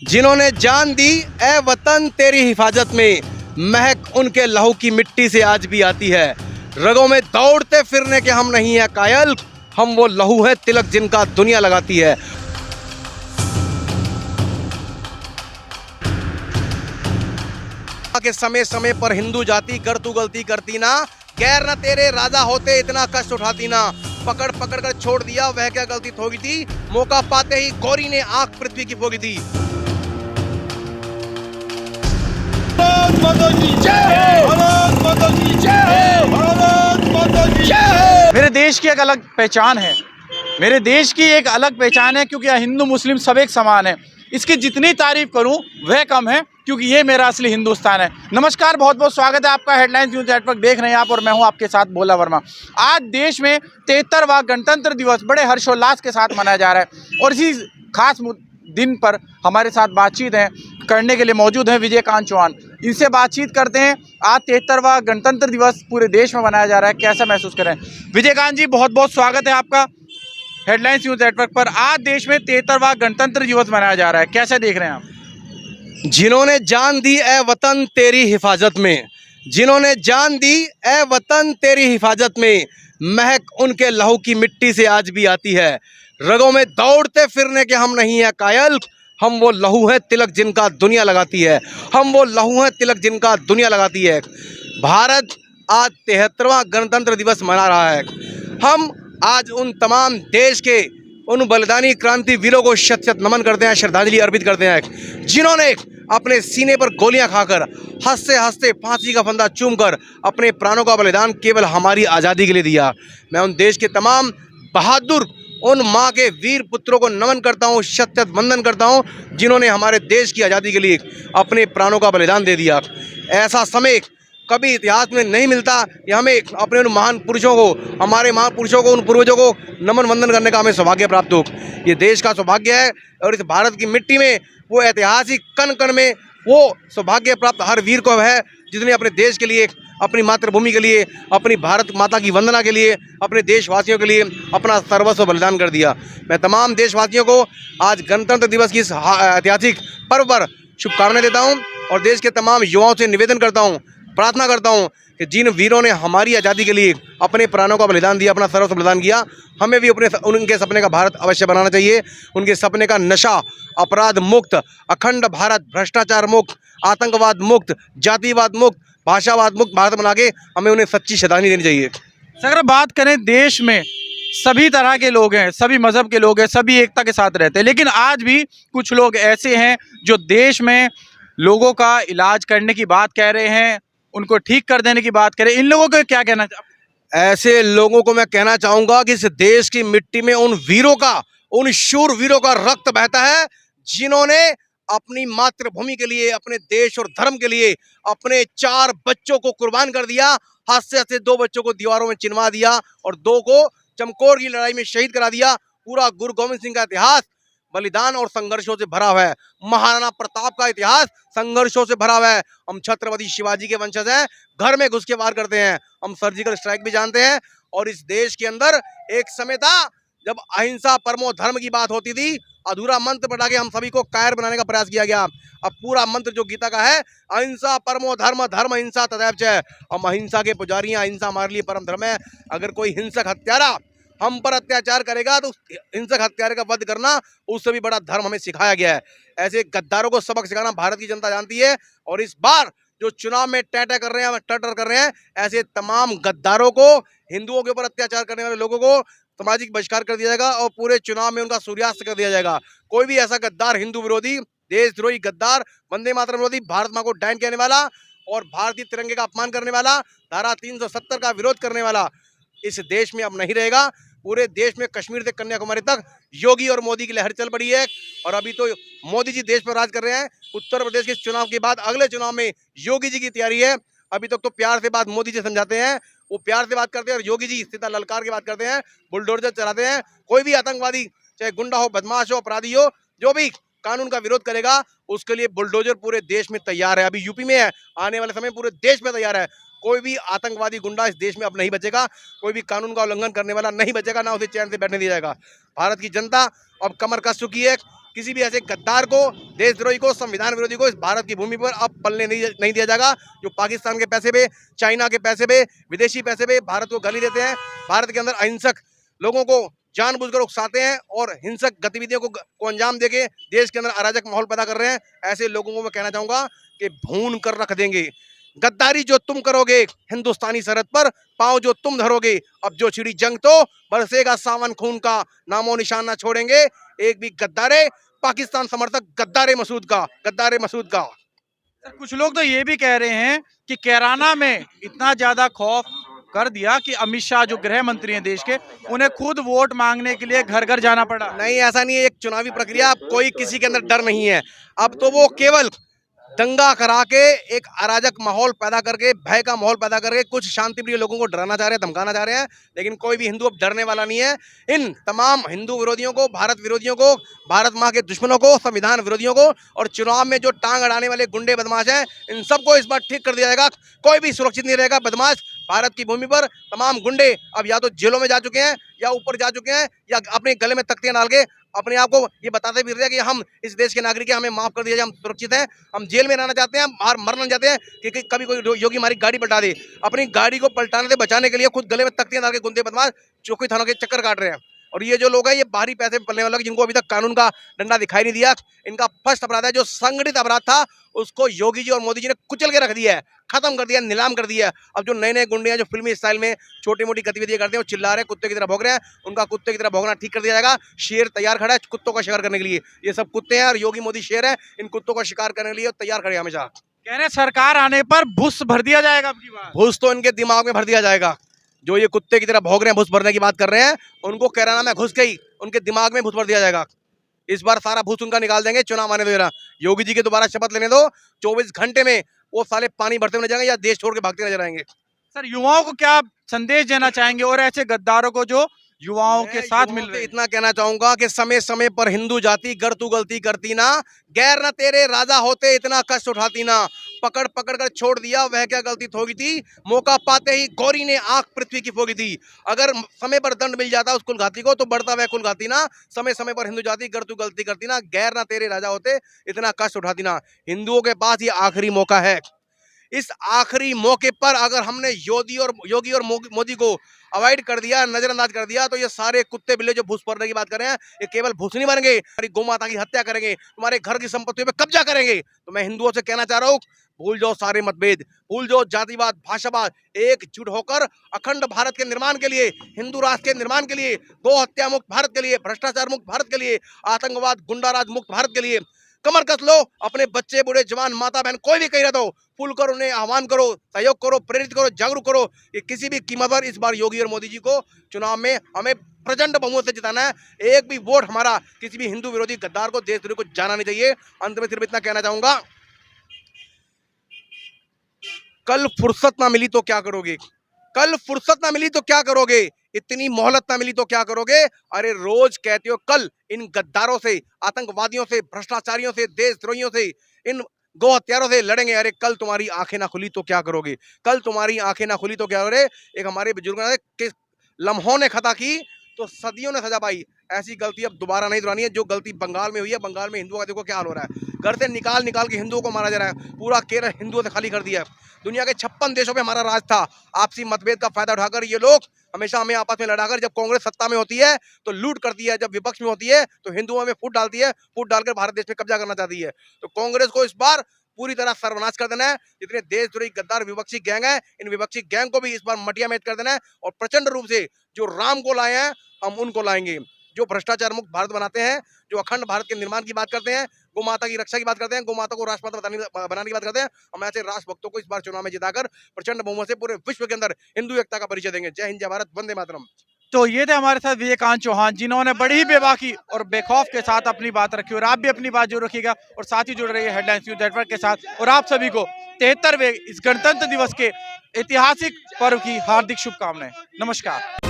जिन्होंने जान दी ए वतन तेरी हिफाजत में, महक उनके लहू की मिट्टी से आज भी आती है। रगों में दौड़ते फिरने के हम नहीं है कायल, हम वो लहू है तिलक जिनका दुनिया लगाती है। के समय समय पर हिंदू जाति कर तू गलती करती ना, गैर न तेरे राजा होते इतना कष्ट उठाती ना। पकड़ पकड़ कर छोड़ दिया वह क्या गलती थोगी थी, मौका पाते ही गौरी ने आंख पृथ्वी की फोगी थी। मेरे देश की एक अलग पहचान है। मेरे देश की एक अलग पहचान है क्योंकि हिंदू मुस्लिम सब एक समान है। इसकी जितनी तारीफ करूं वह कम है क्योंकि ये मेरा असली हिंदुस्तान है। नमस्कार, बहुत बहुत स्वागत है आपका हेडलाइंस न्यूज नेटवर्क देख रहे हैं आप और मैं हूं आपके साथ भोला वर्मा। आज देश में 73वां गणतंत्र दिवस बड़े हर्षोल्लास के साथ मनाया जा रहा है और इसी खास दिन पर हमारे साथ बातचीत है करने के लिए मौजूद हैं विजयकांत चौहान। इनसे बातचीत करते हैं। आज 73वां गणतंत्र दिवस पूरे देश में मनाया जा रहा है, कैसा महसूस करें? विजयकांत जी, बहुत बहुत स्वागत है आपका हेडलाइंस न्यूज नेटवर्क पर। आज देश में 73वां गणतंत्र दिवस मनाया जा रहा है, कैसा देख रहे हैं आप? जिन्होंने जान दी ए वतन तेरी हिफाजत में, जिन्होंने जान दी ए वतन तेरी हिफाजत में, महक उनके लहू की मिट्टी से आज भी आती है। रगों में दौड़ते फिरने के हम नहीं है कायल, हम वो लहू है तिलक जिनका दुनिया लगाती है। हम वो लहू है तिलक जिनका दुनिया लगाती है। भारत आज 73वां गणतंत्र दिवस मना रहा है। हम आज उन तमाम देश के उन बलिदानी क्रांति वीरों को शत शत नमन करते हैं, श्रद्धांजलि अर्पित करते हैं, जिन्होंने अपने सीने पर गोलियां खाकर हंसते हंसते फांसी का फंदा चूमकर अपने प्राणों का बलिदान केवल हमारी आज़ादी के लिए दिया। मैं उन देश के तमाम बहादुर उन माँ के वीर पुत्रों को नमन करता हूँ, शत शत वंदन करता हूँ, जिन्होंने हमारे देश की आज़ादी के लिए अपने प्राणों का बलिदान दे दिया। ऐसा समय कभी इतिहास में नहीं मिलता कि हमें अपने उन महान पुरुषों को, हमारे महान पुरुषों को, उन पूर्वजों को नमन वंदन करने का हमें सौभाग्य प्राप्त हो। ये देश का सौभाग्य है और इस भारत की मिट्टी में वो ऐतिहासिक कण कण में वो सौभाग्य प्राप्त हर वीर को है जिसने अपने देश के लिए, अपनी मातृभूमि के लिए, अपनी भारत माता की वंदना के लिए, अपने देशवासियों के लिए अपना सर्वस्व बलिदान कर दिया। मैं तमाम देशवासियों को आज गणतंत्र दिवस की इस ऐतिहासिक पर्व पर शुभकामनाएं देता हूं और देश के तमाम युवाओं से निवेदन करता हूं, प्रार्थना करता हूं कि जिन वीरों ने हमारी आज़ादी के लिए अपने प्राणों का बलिदान दिया, अपना सर्वस्व बलिदान किया, हमें भी अपने उनके सपने का भारत अवश्य बनाना चाहिए। उनके सपने का नशा, अपराध मुक्त, अखंड भारत, भ्रष्टाचार मुक्त, आतंकवाद मुक्त, जातिवाद मुक्त, भाषावाद मुक्त भारत बना के हमें उन्हें सच्ची श्रद्धांजलि देनी चाहिए। अगर बात करें, देश में सभी तरह के लोग हैं, सभी मजहब के लोग हैं, सभी एकता के साथ रहते हैं, लेकिन आज भी कुछ लोग ऐसे हैं जो देश में लोगों का इलाज करने की बात कह रहे हैं, उनको ठीक कर देने की बात करें। इन लोगों को क्या कहना? ऐसे लोगों को मैं कहना चाहूँगा कि इस देश की मिट्टी में उन वीरों का, उन शूर वीरों का रक्त बहता है जिन्होंने अपनी मातृभूमि के लिए, अपने देश और धर्म के लिए अपने 4 बच्चों को कुर्बान कर दिया। हादसे से 2 बच्चों को दीवारों में चिनवा दिया और 2 को चमकौर की लड़ाई में शहीद करा दिया। पूरा गुरु गोविंद सिंह का इतिहास बलिदान और संघर्षों से भरा हुआ है। महाराणा प्रताप का इतिहास संघर्षों से भरा हुआ है। हम छत्रपति शिवाजी के वंशज हैं, घर में घुस के वार करते हैं, हम सर्जिकल स्ट्राइक भी जानते हैं। और इस देश के अंदर एक समय था जब अहिंसा परमो धर्म की बात होती थी, अधूरा मंत्र बढ़ा के हम सभी को कायर बनाने का प्रयास किया गया। अब पूरा मंत्र जो गीता का है, अहिंसा परमो धर्म, धर्म अहिंसा तदैव जय। हम अहिंसा के पुजारी हैं, अहिंसा हमारे लिए परम धर्म है। अगर कोई हिंसक हत्यारा हम पर अत्याचार करेगा तो हिंसक हत्यारे का वध करना उससे भी बड़ा धर्म हमें सिखाया गया है। ऐसे गद्दारों को सबक सिखाना भारत की जनता जानती है। और इस बार जो चुनाव में टैटर कर रहे हैं, टटर कर रहे हैं, ऐसे तमाम गद्दारों को, हिंदुओं के ऊपर अत्याचार करने वाले लोगों को सामाजिक बहिष्कार कर दिया जाएगा और पूरे चुनाव में उनका सूर्यास्त कर दिया जाएगा। कोई भी ऐसा गद्दार, हिंदू विरोधी, देशद्रोही गद्दार, वंदे मातरम विरोधी, भारत माँ को डायन कहने वाला और भारतीय तिरंगे का अपमान करने वाला, धारा 370 का विरोध करने वाला इस देश में अब नहीं रहेगा। पूरे देश में कश्मीर से कन्याकुमारी तक योगी और मोदी की लहर चल पड़ी है और अभी तो मोदी जी देश पर राज कर रहे हैं। उत्तर प्रदेश के चुनाव के बाद अगले चुनाव में योगी जी की तैयारी है। अभी तक तो प्यार से बात मोदी जी समझाते हैं, वो प्यार से बात करते हैं और योगी जी सीधा ललकार की बात करते हैं, बुलडोजर चलाते हैं। कोई भी आतंकवादी, चाहे गुंडा हो, बदमाश हो, अपराधी हो, जो भी कानून का विरोध करेगा उसके लिए बुलडोजर पूरे देश में तैयार है। अभी यूपी में है, आने वाले समय पूरे देश में तैयार है। कोई भी आतंकवादी गुंडा इस देश में अब नहीं बचेगा, कोई भी कानून का उल्लंघन करने वाला नहीं बचेगा, ना उसे चैन से बैठने दिया जाएगा। भारत की जनता अब कमर कस चुकी है किसी भी ऐसे गद्दार को, देशद्रोही को, संविधान विरोधी को इस भारत की भूमि पर अब पलने नहीं दिया जाएगा। जो पाकिस्तान के पैसे पे, चाइना के पैसे पे, विदेशी पैसे पे भारत को गाली देते हैं, भारत के अंदर अहिंसक लोगों को जानबूझकर उकसाते हैं और हिंसक गतिविधियों को अंजाम देके देश के अंदर अराजक माहौल पैदा कर रहे हैं, ऐसे लोगों को मैं कहना चाहूंगा कि भून कर रख देंगे। गद्दारी जो तुम करोगे हिंदुस्तानी सरहद पर, पांव जो तुम धरोगे, अब जो छिड़ी जंग तो बरसेगा सावन खून का, नामो निशान ना छोड़ेंगे एक भी गद्दारे पाकिस्तान समर्थक, गद्दारे मसूद का। सर, कुछ लोग तो ये भी कह रहे हैं कि कैराना में इतना ज्यादा खौफ कर दिया कि अमित शाह जो गृह मंत्री हैं देश के, उन्हें खुद वोट मांगने के लिए घर घर जाना पड़ा। नहीं, ऐसा नहीं है। एक चुनावी प्रक्रिया, कोई किसी के अंदर डर नहीं है। अब तो वो केवल दंगा करा के एक अराजक माहौल पैदा करके, भय का माहौल पैदा करके कुछ शांतिप्रिय लोगों को डराना चाह रहे हैं, धमकाना चाह रहे हैं, लेकिन कोई भी हिंदू अब डरने वाला नहीं है। इन तमाम हिंदू विरोधियों को, भारत विरोधियों को, भारत माँ के दुश्मनों को, संविधान विरोधियों को और चुनाव में जो टांग अड़ाने वाले गुंडे बदमाश हैं, इन सबको इस बार ठीक कर दिया जाएगा। कोई भी सुरक्षित नहीं रहेगा। बदमाश भारत की भूमि पर तमाम गुंडे अब या तो जेलों में जा चुके हैं, या ऊपर जा चुके हैं, या अपने गले में तख्तियां डाल के अपने आप को ये बताते भी रहे हैं कि हम इस देश के नागरिक हैं, हमें माफ कर दिया जाए, हम सुरक्षित हैं, हम जेल में रहना चाहते हैं, हम बाहर मरना चाहते हैं कि कभी कोई योगी हमारी गाड़ी पलटा दे। अपनी गाड़ी को पलटाने से बचाने के लिए खुद गले में तख्तियां डाल के गुंडे बदमाश चौकी थानों के चक्कर काट रहे हैं। और ये जो लोग हैं, ये बाहरी पैसे पलने वाले, जिनको अभी तक कानून का डंडा दिखाई नहीं दिया, इनका फर्स्ट अपराध है। जो संगठित अपराध था उसको योगी जी और मोदी जी ने कुचल के रख दिया है, खत्म कर दिया, नीलाम कर दिया है। अब जो नए नए गुंडे हैं, जो फिल्मी स्टाइल में छोटी मोटी गतिविधियां करते हैं, वो चिल्ला रहे हैं, कुत्ते की तरह भौंक रहे हैं, उनका कुत्ते की तरह भौंकना ठीक कर दिया जाएगा। शेर तैयार खड़ा है कुत्तों का शिकार करने के लिए। ये सब कुत्ते हैं और योगी मोदी शेर है, इन कुत्तों का शिकार करने के लिए तैयार खड़े हमेशा। कह रहे हैं सरकार आने पर भूस भर दिया जाएगा। अब की बात भूस तो इनके दिमाग में भर दिया जाएगा। जो ये कुत्ते की तरह भौंक रहे हैं, भूस भरने की बात कर रहे हैं, उनको कैराना में घुस गई, उनके दिमाग में भूस भर दिया जाएगा। इस बार सारा भूस उनका निकाल देंगे। चुनाव आने दो जरा, योगी जी के दोबारा शपथ लेने दो, 24 घंटे में वो साले पानी भरते हुए जाएंगे या देश छोड़ के भागते नजर आएंगे। सर, युवाओं को क्या संदेश देना चाहेंगे और ऐसे गद्दारों को जो युवाओं के साथ मिल रहे हैं? इतना कहना चाहूंगा कि समय समय पर हिंदू जाति गर तू गलती करती ना, गैर न तेरे राजा होते इतना कष्ट उठाती ना, पकड़ पकड़ कर छोड़ दिया वह क्या गलती होगी थी, मौका पाते ही गौरी ने आंख पृथ्वी की फोगी थी। अगर समय पर दंड मिल जाता उस कुलघाती को, तो बढ़ता वह कुलघाती ना, समय समय पर हिंदू जाति गर तू गलती करती ना, गैर न तेरे राजा होते इतना कष्ट उठाती ना। हिंदुओं के पास ये आखिरी मौका है। इस आखिरी मौके पर अगर हमने योगी और मोदी को अवॉइड कर दिया, नजरअंदाज कर दिया, तो ये सारे कुत्ते बिल्ले जो भूस भरने की बात कर रहे हैं, ये केवल भूस नहीं बनेंगे, हमारी गौ माता की हत्या करेंगे, तुम्हारे घर की संपत्तियों पे कब्जा करेंगे। तो मैं हिंदुओं से कहना चाह रहा हूँ, भूल जाओ सारे मतभेद, भूल जाओ जातिवाद, भाषावाद, एकजुट होकर अखंड भारत के निर्माण के लिए, हिंदू राष्ट्र के निर्माण के लिए, गौ हत्या मुक्त भारत के लिए, भ्रष्टाचार मुक्त भारत के लिए, आतंकवाद गुंडाराज मुक्त भारत के लिए कमर कस लो। अपने बच्चे, बूढ़े, जवान, माता बहन कोई भी कह रहा हो, फुल कर उन्हें आह्वान करो, सहयोग करो, प्रेरित करो, जागरूक करो कि किसी भी कीमत पर इस बार योगी और मोदी जी को चुनाव में हमें प्रचंड बहुमत से जिताना है। एक भी वोट हमारा किसी भी हिंदू विरोधी गद्दार को, देशद्रोही को जाना नहीं चाहिए। अंत में सिर्फ इतना कहना चाहूंगा, कल फुर्सत ना मिली तो क्या करोगे, कल फुर्सत ना मिली तो क्या करोगे, इतनी मोहलत ना मिली तो क्या करोगे। अरे रोज कहते हो कल इन गद्दारों से, आतंकवादियों से, भ्रष्टाचारियों से, देशद्रोहियों से, इन गौ हत्यारों से लड़ेंगे। अरे कल तुम्हारी आंखें ना खुली तो क्या करोगे, कल तुम्हारी आंखें ना खुली तो क्या करोगे। एक हमारे बुजुर्गों ने कि लम्हों ने खता की तो सदियों ने सजा पाई, ऐसी गलती अब दोबारा नहीं दोहरानी है। जो गलती बंगाल में हुई है, बंगाल में हिंदुओं का देखो क्या हाल हो रहा है, घर से निकाल निकाल के हिंदुओं को मारा जा रहा है, पूरा केरल हिंदुओं से खाली कर दिया है। दुनिया के 56 देशों में हमारा राज था। आपसी मतभेद का फायदा उठाकर ये लोग हमेशा हमें आपस में लड़ाकर, जब कांग्रेस सत्ता में होती है तो लूट करती है, जब विपक्ष में होती है तो हिंदुओं में फूट डालती है, फूट डालकर भारत देश में कब्जा करना चाहती है। तो कांग्रेस को इस बार पूरी तरह सर्वनाश कर देना है। जितने देशद्रोही गद्दार विपक्षी गैंग है, इन विपक्षी गैंग को भी इस बार मटिया मेट कर देना है। और प्रचंड रूप से जो राम को लाए हैं, हम उनको लाएंगे। जो भ्रष्टाचार मुक्त भारत बनाते हैं, जो अखंड भारत के निर्माण की बात करते हैं, गौ माता की रक्षा की बात करते हैं, गौ माता को राष्ट्रमाता बनाने की बात करते हैं, हम ऐसे राष्ट्र भक्तों को इस बार चुनाव में जिताकर प्रचंड बहुमत से पूरे विश्व के अंदर हिंदू एकता का परिचय देंगे। जय हिंद, जय भारत, वंदे मातरम। तो ये थे हमारे साथ विवेकांत चौहान, जिन्होंने बड़ी ही बेबाकी और बेखौफ के साथ अपनी बात रखी। और आप भी अपनी बात जरूर रखिएगा और साथ ही जुड़ रहिए हेडलाइंस न्यूज नेटवर्क के साथ। और आप सभी को 73वें इस गणतंत्र दिवस के ऐतिहासिक पर्व की हार्दिक शुभकामनाएं। नमस्कार।